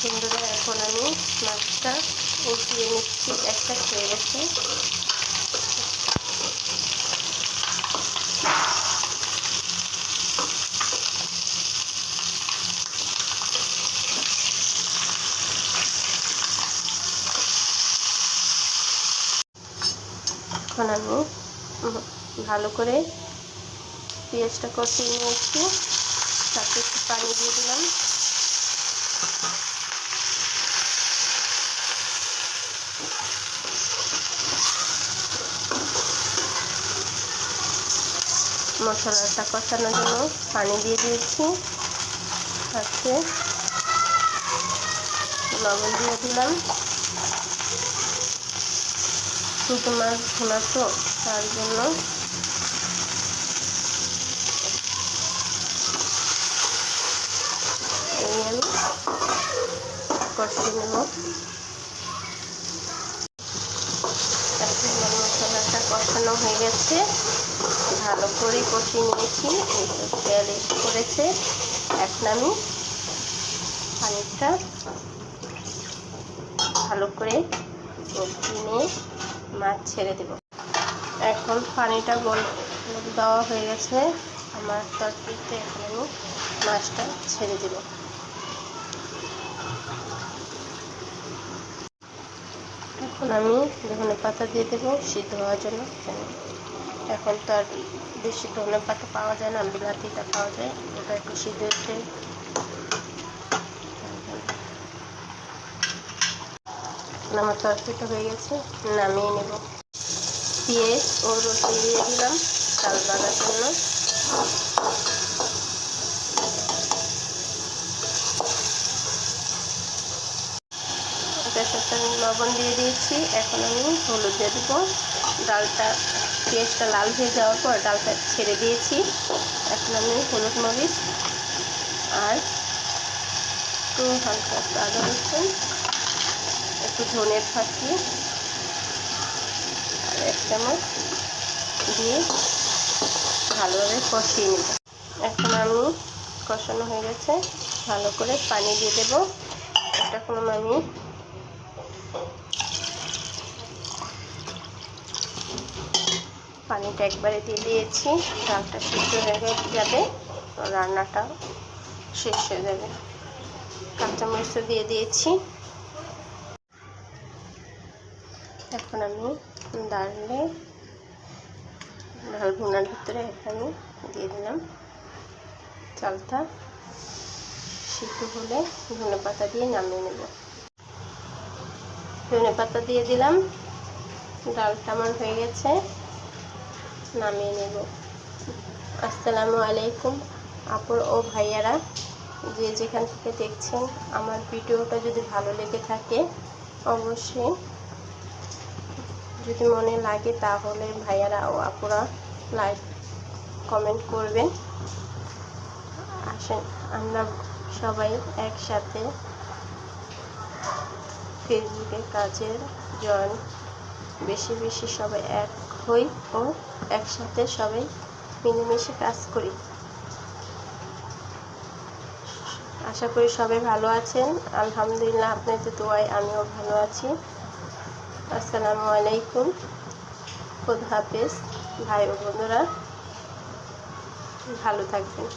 বন্ধুরা এখন আমি মাছটা উঠিয়ে নিচ্ছি, একটা হয়ে গেছে। এখন আমি ভালো করে পেঁয়াজটা কষিয়ে নিয়েছি, তাতে একটু পানি দিয়ে দিলাম। মশলাটা কষানোর জন্য পানি দিয়ে দিয়েছি, সাথে লবণ দিয়ে দিলাম। ছোটো মাছ ভোনা তো তার জন্য এই আমি কষিয়ে নেব। মশলাটা কষানো হয়ে গেছে, ভালো করে কষিয়ে নিয়েছি, তেল এসে পড়েছে। এখন আমি পানিটা ভালো করে কষিয়ে নিয়ে মাছ ছেড়ে দেব। এখন পানিটা দেওয়া হয়ে গেছে আমার তরকারিতে, এখন আমি মাছটা ছেড়ে দেব। এখন আমি ধনে পাতা দিয়ে দেবো সিদ্ধ হওয়ার জন্য। এখন তো আর বেশি ধনে পাতা পাওয়া যায় না, বিলাতিটা পাওয়া যায়, ওটা একটু সিদ্ধ হচ্ছে। আমার তরকারিটা হয়ে গেছে, নামিয়ে নেব। পেঁয়াজ ও রসুন দিয়ে দিলাম চাল বাগার জন্য। এটার সাথে আমি লবণ দিয়ে দিয়েছি, এখন আমি হলুদ দিয়ে দেবো। ডালটা পেঁয়াজটা লাল হয়ে যাওয়ার পর ডালটা ছেড়ে দিয়েছি। এখন আমি হলুদ মরিচ আর একটু হালকা একটু আদা রসুন, একটু ধনের ফাঁকি আর 1 চামচ দিয়ে ভালোভাবে কষিয়ে নেব। এখন আমি কষানো হয়ে গেছে, ভালো করে পানি দিয়ে দেব। এখন আমি পানিটা একবারে দিয়ে দিয়েছি, ডালটা সিদ্ধ হয়ে যাবে, রান্নাটা শেষ হয়ে যাবে। কাঁচামরিচও দিয়ে দিয়েছি। এখন আমি ডাল ভুনার ভিতরে এখানে দিয়ে দিলাম। চালটা সিদ্ধ হলে ধনে পাতা দিয়ে নামিয়ে নেব। ধনে পাতা দিয়ে দিলাম, ডালটা আমার হয়ে গেছে, নামিয়ে নেব। আসসালামু আলাইকুম আপু ও ভাইয়ারা, যে যেখান থেকে দেখছেন আমার ভিডিওটা যদি ভালো লেগে থাকে অবশ্যই, যদি মনে লাগে তাহলে ভাইয়ারা ও আপুরা লাইক কমেন্ট করবেন। আসেন আমরা সবাই একসাথে ফেসবুকের কাজে জয়েন, বেশি বেশি সবাই এক হই ও একসাথে সবাই মিলেমিশে কাজ করি। আশা করি সবাই ভালো আছেন, আলহামদুলিল্লাহ আপনাদের দোয়ায় আমিও ভালো আছি। আসসালামু আলাইকুম, খোদা হাফেজ ভাই ও বন্ধুরা, ভালো থাকবেন।